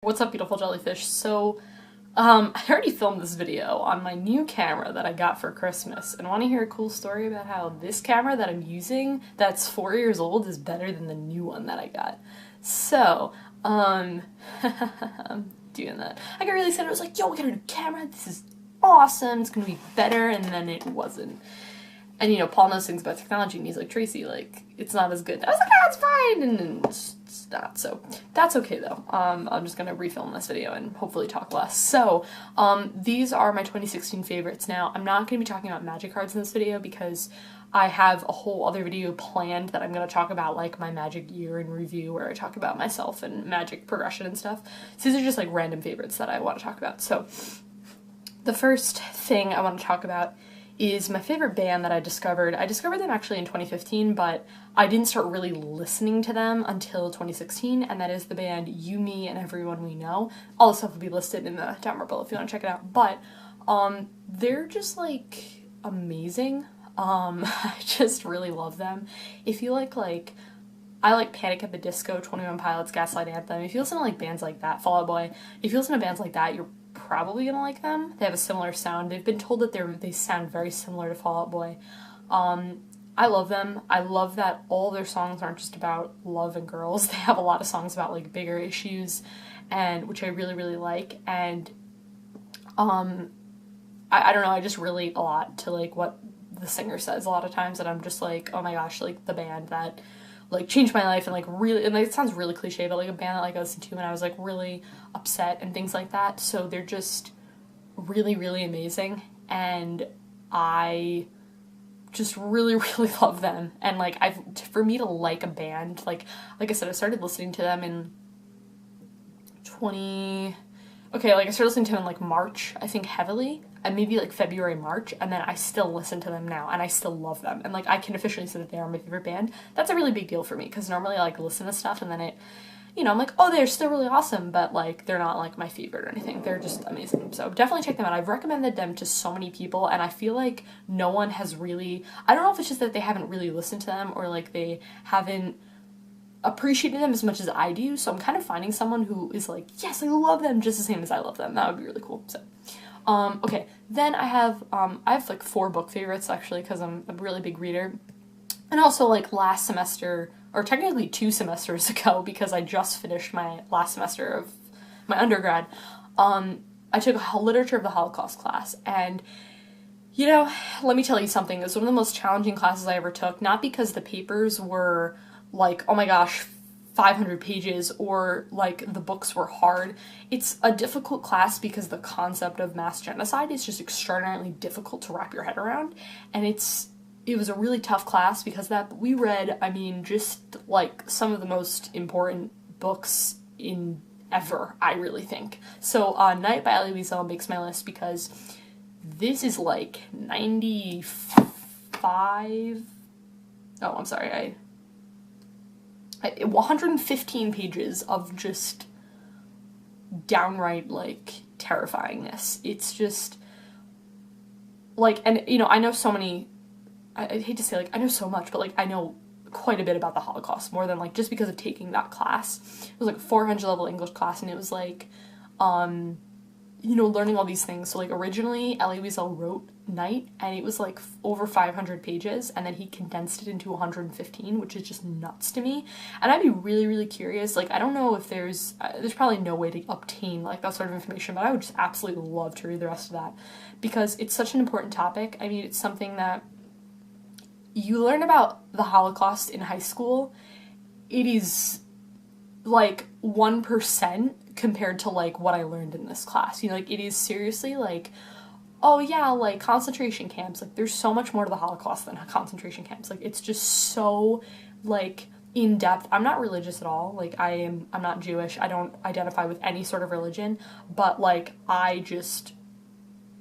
What's up, beautiful jellyfish? So, I already filmed this video on my new camera that I got for Christmas, and want to hear a cool story about how this camera that I'm using, that's 4 years old, is better than the new one that I got. So, I'm doing that. I got really excited. I was like, yo, we got a new camera, this is awesome, it's gonna be better, and then it wasn't. And you know, Paul knows things about technology, and he's like, Tracy, like, it's not as good. I was like, ah, it's fine, and it's not. So that's okay though. I'm just gonna refilm this video and hopefully talk less. So these are my 2016 favorites. Now, I'm not gonna be talking about magic cards in this video because I have a whole other video planned that I'm gonna talk about, like my magic year in review, where I talk about myself and magic progression and stuff. So these are just like random favorites that I want to talk about. So the first thing I want to talk about is my favorite band that I discovered. I discovered them actually in 2015, but I didn't start really listening to them until 2016, and that is the band You, Me, and Everyone We Know. All the stuff will be listed in the down below if you want to check it out, but they're just like amazing. I just really love them. If you like I like Panic at the Disco, 21 Pilots, Gaslight Anthem. If you listen to like bands like that, Fall Out Boy, if you listen to bands like that, you're probably gonna like them. They have a similar sound. They've been told that they sound very similar to Fall Out Boy. I love them. I love that all their songs aren't just about love and girls. They have a lot of songs about like bigger issues, and which I really, really like. And I don't know, I just relate a lot to like what the singer says a lot of times, and I'm just like, oh my gosh, like the band that like changed my life, and like really, and like, it sounds really cliche, but like a band that like I listened to when I was like really upset and things like that. So they're just really, really amazing, and I just really, really love them. And like for me to like a band, like I said, I started listening to them in I started listening to them in like March, I think, heavily, and maybe like February, March, and then I still listen to them now, and I still love them, and like I can officially say that they are my favorite band. That's a really big deal for me, because normally I like listen to stuff and then it, you know, I'm like, oh, they're still really awesome, but like they're not like my favorite or anything. They're just amazing. So definitely check them out. I've recommended them to so many people, and I feel like no one has really, I don't know if it's just that they haven't really listened to them, or like they haven't appreciated them as much as I do. So I'm kind of finding someone who is like, yes, I love them just the same as I love them. That would be really cool. So okay, then I have like 4 book favorites actually, because I'm a really big reader. And also like last semester, or technically 2 semesters ago, because I just finished my last semester of my undergrad, I took a literature of the Holocaust class, and you know, let me tell you something, it was one of the most challenging classes I ever took, not because the papers were like, oh my gosh, 500 pages, or like the books were hard. It's a difficult class because the concept of mass genocide is just extraordinarily difficult to wrap your head around, and it was a really tough class because that we read, I mean, just like some of the most important books in ever, I really think. So Night by Elie Wiesel makes my list because this is like 115 pages of just downright like terrifyingness. It's just like, and you know, I know so many, I hate to say like I know so much, but like I know quite a bit about the Holocaust, more than like just because of taking that class. It was like a 400 level English class, and it was like you know, learning all these things. So like originally Elie Wiesel wrote Night, and it was like over 500 pages, and then he condensed it into 115, which is just nuts to me. And I'd be really, really curious, like I don't know if there's probably no way to obtain like that sort of information, but I would just absolutely love to read the rest of that, because it's such an important topic. I mean, it's something that you learn about the Holocaust in high school. It is like 1% compared to like what I learned in this class. You know, like it is seriously like, oh yeah, like concentration camps, like there's so much more to the Holocaust than concentration camps. Like it's just so like in depth. I'm not religious at all. Like I'm not Jewish. I don't identify with any sort of religion, but like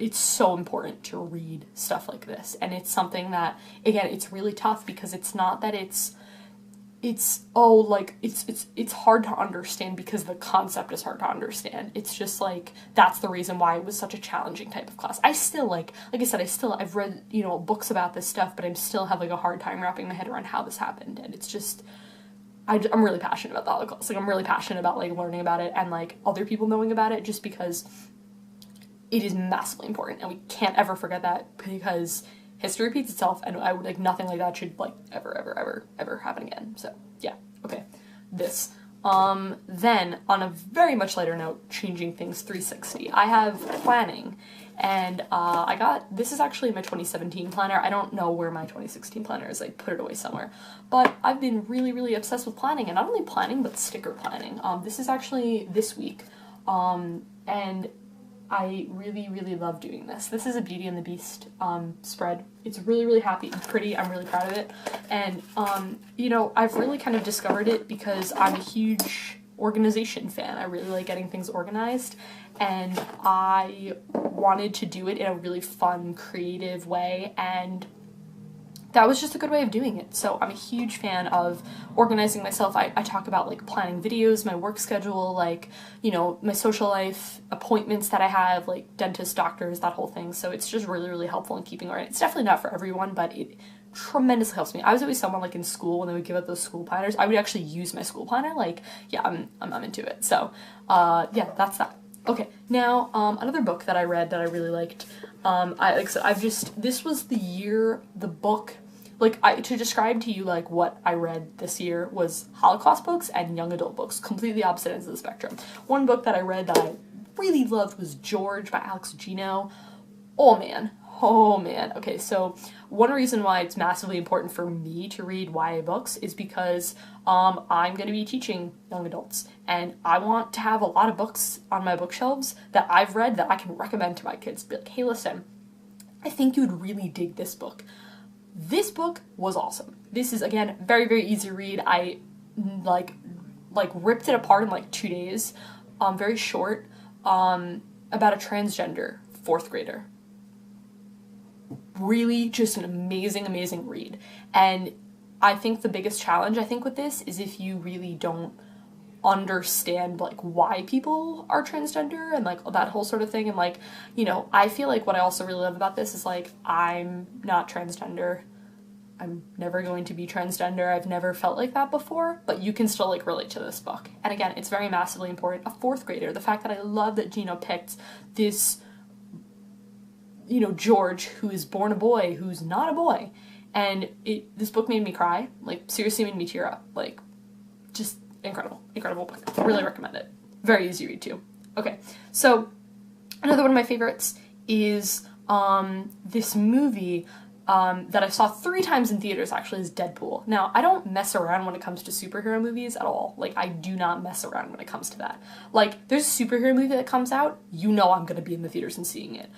it's so important to read stuff like this. And it's something that, again, it's really tough because it's not that it's hard to understand because the concept is hard to understand. It's just like, that's the reason why it was such a challenging type of class. I still like I said, I've read, you know, books about this stuff, but I still have like a hard time wrapping my head around how this happened. And it's just, I'm really passionate about the Holocaust. Like, I'm really passionate about, like, learning about it and, like, other people knowing about it, just because it is massively important, and we can't ever forget that, because history repeats itself, and I would, like, nothing like that should, like, ever happen again. So, yeah, okay. This. Then, on a very much lighter note, changing things 360. I have planning, and this is actually my 2017 planner. I don't know where my 2016 planner is, I put it away somewhere. But I've been really, really obsessed with planning, and not only planning, but sticker planning. This is actually this week, and I really, really love doing this. This is a Beauty and the Beast spread. It's really, really happy and pretty. I'm really proud of it. And, you know, I've really kind of discovered it because I'm a huge organization fan. I really like getting things organized. And I wanted to do it in a really fun, creative way. And that was just a good way of doing it. So I'm a huge fan of organizing myself. I talk about, like, planning videos, my work schedule, like, you know, my social life, appointments that I have, like dentists, doctors, that whole thing. So it's just really, really helpful in keeping order. It's definitely not for everyone, but it tremendously helps me. I was always someone, like, in school, when they would give out those school planners, I would actually use my school planner. Like, yeah, I'm into it. So, yeah, that's that. Okay, now, another book that I read that I really liked, like I said, this was the book, like, to describe to you, like, what I read this year was Holocaust books and young adult books, completely opposite ends of the spectrum. One book that I read that I really loved was George by Alex Gino. Oh man. Okay, so one reason why it's massively important for me to read YA books is because I'm going to be teaching young adults, and I want to have a lot of books on my bookshelves that I've read that I can recommend to my kids. Be like, hey, listen, I think you would really dig this book. This book was awesome. This is, again, very, very easy to read. I, like ripped it apart in, like, 2 days. Very short. About a transgender 4th grader. Really just an amazing, amazing read. And I think the biggest challenge, with this is if you really don't understand, like, why people are transgender and, like, that whole sort of thing. And, like, you know, I feel like what I also really love about this is, like, I'm not transgender. I'm never going to be transgender. I've never felt like that before, but you can still, like, relate to this book. And again, it's very massively important. A 4th grader, the fact that I love that Gino picked this, you know, George, who is born a boy, who's not a boy. And this book made me cry. Like, seriously made me tear up. Like, just incredible. Incredible book. I really recommend it. Very easy to read, too. Okay, so another one of my favorites is this movie that I saw 3 times in theaters, actually, is Deadpool. Now, I don't mess around when it comes to superhero movies at all. Like, I do not mess around when it comes to that. Like, there's a superhero movie that comes out, you know I'm gonna be in the theaters and seeing it.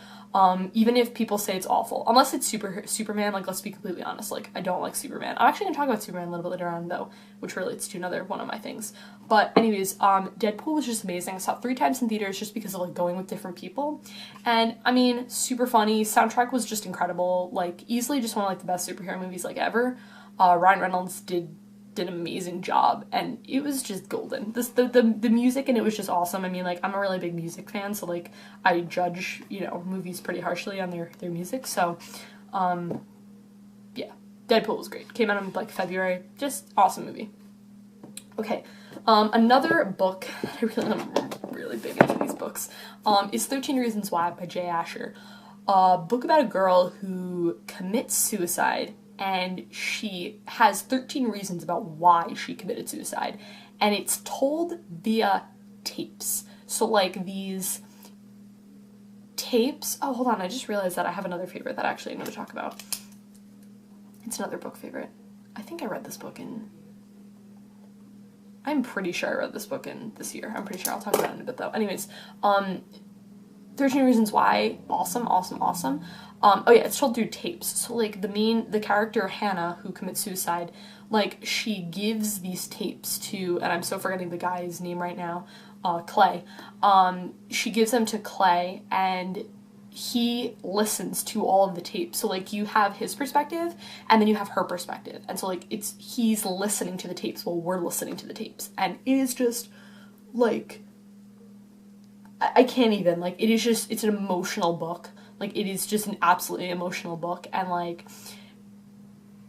Even if people say it's awful. Unless it's Superman, like, let's be completely honest, like, I don't like Superman. I'm actually gonna talk about Superman a little bit later on, though, which relates to another one of my things. But anyways, Deadpool was just amazing. I saw it 3 times in theaters just because of, like, going with different people. And, I mean, super funny. Soundtrack was just incredible. Like, easily just one of, like, the best superhero movies, like, ever. Ryan Reynolds did an amazing job, and it was just golden. The music in it was just awesome. I mean, like, I'm a really big music fan, so, like, I judge, you know, movies pretty harshly on their music, so, yeah, Deadpool was great. Came out in, like, February. Just awesome movie. Okay, another book that I'm really big into these books, is 13 Reasons Why by Jay Asher. A book about a girl who commits suicide, and she has 13 reasons about why she committed suicide, and it's told via tapes. So, like, these tapes, oh, hold on, I just realized that I have another favorite that actually I'm going to talk about. It's another book favorite. I think I read this book I'm pretty sure I read this book in this year. I'm pretty sure. I'll talk about it in a bit, though. Anyways, 13 Reasons Why, awesome. Oh yeah, it's told through tapes. So, like, the character Hannah, who commits suicide, like, she gives these tapes to, and I'm so forgetting the guy's name right now, Clay. She gives them to Clay, and he listens to all of the tapes. So, like, you have his perspective, and then you have her perspective. And so, like, he's listening to the tapes while we're listening to the tapes. And it is just, like, I can't even, like, it's an emotional book. Like, it is just an absolutely emotional book, and, like,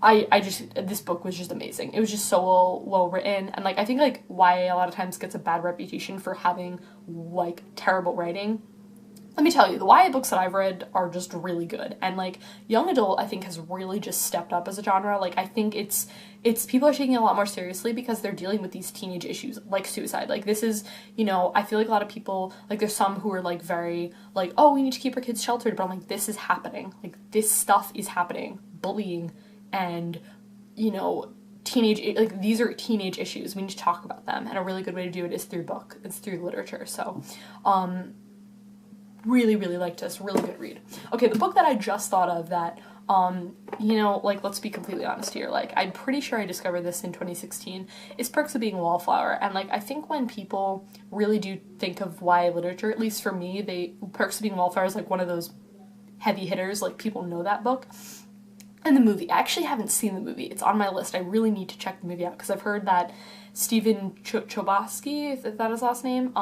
this book was just amazing. It was just so well written, and like I think like YA a lot of times gets a bad reputation for having like terrible writing. Let me tell you, the YA books that I've read are just really good, and like young adult I think has really just stepped up as a genre. Like I think it's people are taking it a lot more seriously because they're dealing with these teenage issues like suicide. Like this is, you know, I feel like a lot of people, like there's some who are like very like, oh, we need to keep our kids sheltered, but I'm like, this is happening, like this stuff is happening, bullying and, you know, teenage, like these are teenage issues, we need to talk about them, and a really good way to do it is through book, it's through literature. So really liked this, really good read. Okay, the book that I just thought of that you know, like let's be completely honest here, like I'm pretty sure I discovered this in 2016, is Perks of Being a Wallflower. And like I think when people really do think of YA literature, at least for me, Perks of Being a Wallflower is like one of those heavy hitters, like people know that book. And the movie, I actually haven't seen the movie. It's on my list. I really need to check the movie out because I've heard that Stephen Chbosky, if that is his last name,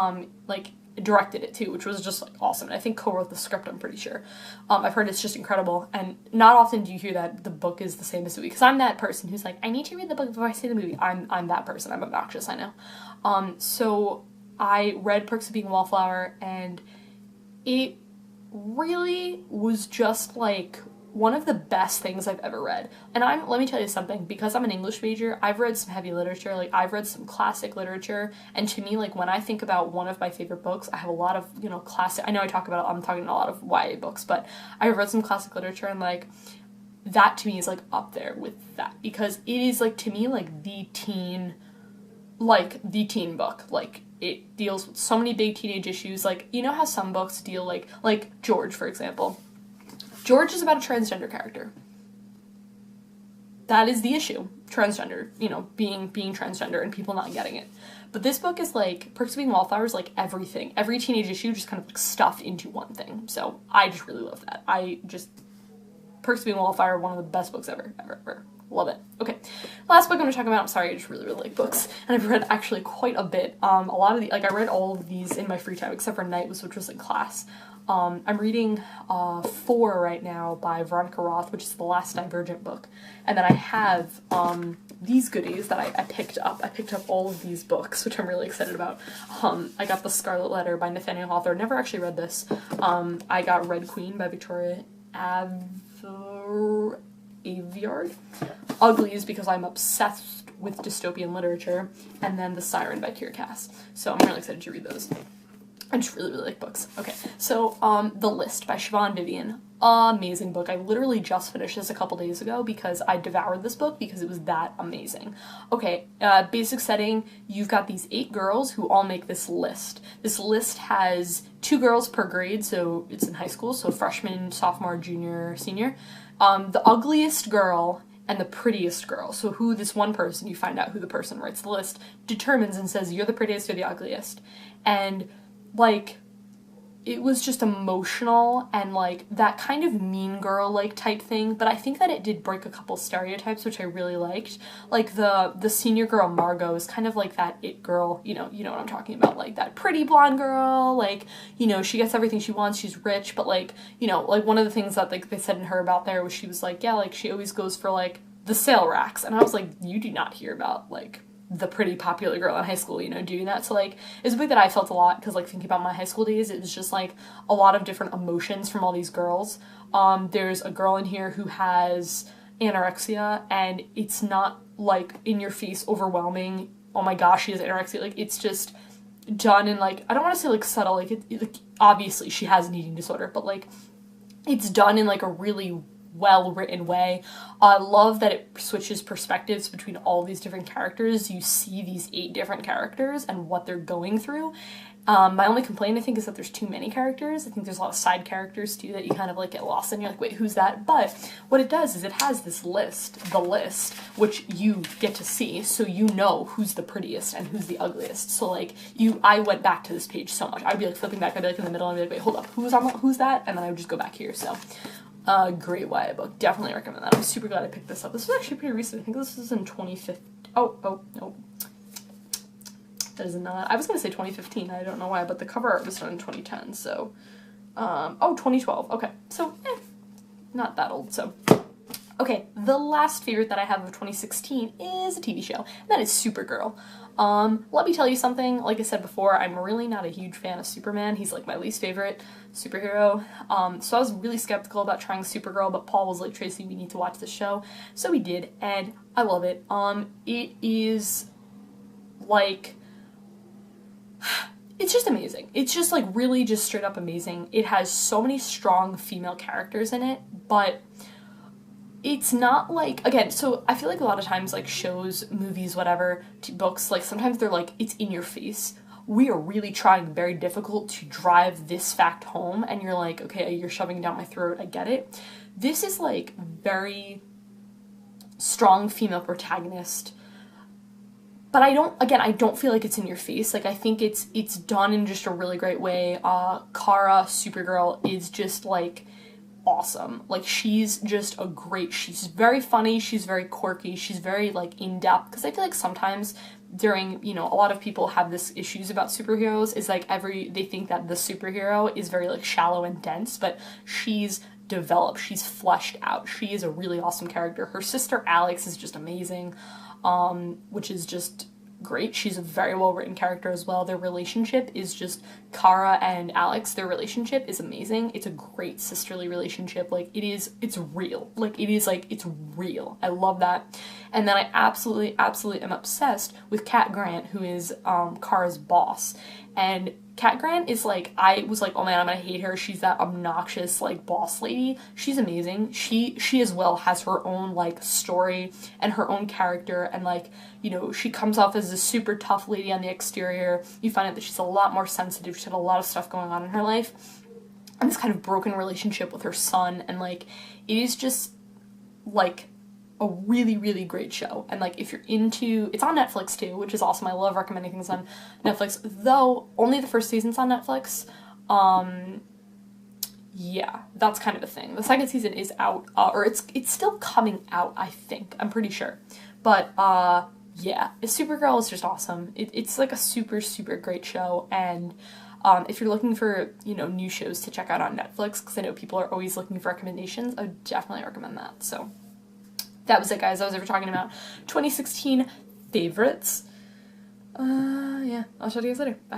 like directed it too, which was just like awesome. And I think co-wrote the script, I'm pretty sure. I've heard it's just incredible, and not often do you hear that the book is the same as the movie, because I'm that person who's like, I need to read the book before I see the movie. I'm that person. I'm obnoxious, I know. So I read Perks of Being a Wallflower, and it really was just like one of the best things I've ever read. And let me tell you something, because I'm an English major, I've read some heavy literature, like I've read some classic literature, and to me, like when I think about one of my favorite books, I have a lot of, you know, classic, I know I'm talking a lot of YA books, but I've read some classic literature, and like that to me is like up there with that, because it is like to me like the teen book. Like it deals with so many big teenage issues. Like, you know how some books deal like George, for example. George is about a transgender character. That is the issue. Transgender, you know, being transgender and people not getting it. But this book is like, Perks of Being a Wallflower is like everything. Every teenage issue just kind of like stuffed into one thing. So I just really love that. Perks of Being a Wallflower, one of the best books ever. Love it. Okay, last book I'm going to talk about, I'm sorry, I just really like books, and I've read actually quite a bit. A lot of I read all of these in my free time, except for Night, which was in class. I'm reading 4 right now by Veronica Roth, which is the last Divergent book, and then I have these goodies that I picked up. I picked up all of these books, which I'm really excited about. I got The Scarlet Letter by Nathaniel Hawthorne. Never actually read this. I got Red Queen by Victoria Aveyard. Uglies, because I'm obsessed with dystopian literature, and then The Siren by Kiera Cass. So I'm really excited to read those. I just really like books. Okay, so The List by Siobhan Vivian. Amazing book. I literally just finished this a couple days ago because I devoured this book because it was that amazing. Okay, basic setting, you've got these 8 girls who all make this list. This list has 2 girls per grade, so it's in high school, so freshman, sophomore, junior, senior. The ugliest girl and the prettiest girl. So who this one person, you find out who the person writes the list, determines and says, you're the prettiest or the ugliest. And like, it was just emotional and like that kind of mean girl like type thing, but I think that it did break a couple stereotypes, which I really liked. Like the senior girl Margot is kind of like that it girl, you know what I'm talking about, like that pretty blonde girl, like, you know, she gets everything she wants, she's rich, but like, you know, like one of the things that like they said in her about there was she was like, yeah, like she always goes for like the sale racks, and I was like, you do not hear about like the pretty popular girl in high school, you know, doing that. So like, it's a book that I felt a lot, because like thinking about my high school days, it was just like a lot of different emotions from all these girls. There's a girl in here who has anorexia, and it's not like in your face overwhelming, oh my gosh, she has anorexia. Like, it's just done in like, I don't want to say like subtle, like like obviously she has an eating disorder, but like it's done in like a really well-written way. I love that it switches perspectives between all these different characters. You see these 8 different characters and what they're going through. My only complaint, I think, is that there's too many characters. I think there's a lot of side characters, too, that you kind of, like, get lost in. You're like, wait, who's that? But what it does is it has this list, the list, which you get to see, so you know who's the prettiest and who's the ugliest. So, like, I went back to this page so much. I'd be, like, flipping back. I'd be, like, in the middle, and I'd be like, wait, hold up, who's that? And then I would just go back here, so... great YA book. Definitely recommend that. I'm super glad I picked this up. This was actually pretty recent. I think this was in 2015. Oh, no. That is not. I was going to say 2015. I don't know why, but the cover art was done in 2010, so... 2012. Okay. So, not that old, so... Okay, the last favorite that I have of 2016 is a TV show, and that is Supergirl. Let me tell you something, like I said before, I'm really not a huge fan of Superman. He's like my least favorite superhero. So I was really skeptical about trying Supergirl, but Paul was like, Tracy, we need to watch this show. So we did, and I love it. It is like, it's just amazing. It's just like really just straight up amazing. It has so many strong female characters in it, but it's not like, again, so I feel like a lot of times like shows, movies, whatever, books, like sometimes they're like, it's in your face. We are really trying very difficult to drive this fact home, and you're like, okay, you're shoving it down my throat, I get it. This is like very strong female protagonist, but I don't feel like it's in your face. Like, I think it's done in just a really great way. Kara, Supergirl, is just like awesome. Like, she's very funny, she's very quirky, she's very like in-depth, because I feel like sometimes during, a lot of people have this issues about superheroes, is like they think that the superhero is very like shallow and dense, but she's developed, she's fleshed out, she is a really awesome character. Her sister Alex is just amazing, which is just great. She's a very well written character as well. Their relationship is just, Kara and Alex, their relationship is amazing. It's a great sisterly relationship. Like, it's real. Like, it's real. I love that. And then I absolutely am obsessed with Cat Grant, who is Kara's boss. And Cat Grant is like, I was like, oh man, I'm gonna hate her. She's that obnoxious like boss lady. She's amazing. She as well has her own like story and her own character, and like, she comes off as a super tough lady on the exterior. You find out that she's a lot more sensitive. She's had a lot of stuff going on in her life, and this kind of broken relationship with her son, and like, it is just like a really, really great show. And like, if you're into, it's on Netflix too, which is awesome. I love recommending things on Netflix, though only the first season's on Netflix. Yeah, that's kind of a thing. The second season is out, or it's still coming out, I think. I'm pretty sure. But yeah, Supergirl is just awesome. It's like a super, super great show, and if you're looking for, new shows to check out on Netflix, because I know people are always looking for recommendations, I would definitely recommend that. So that was it, guys. I was ever talking about 2016 favorites. Yeah, I'll show you guys later. Bye.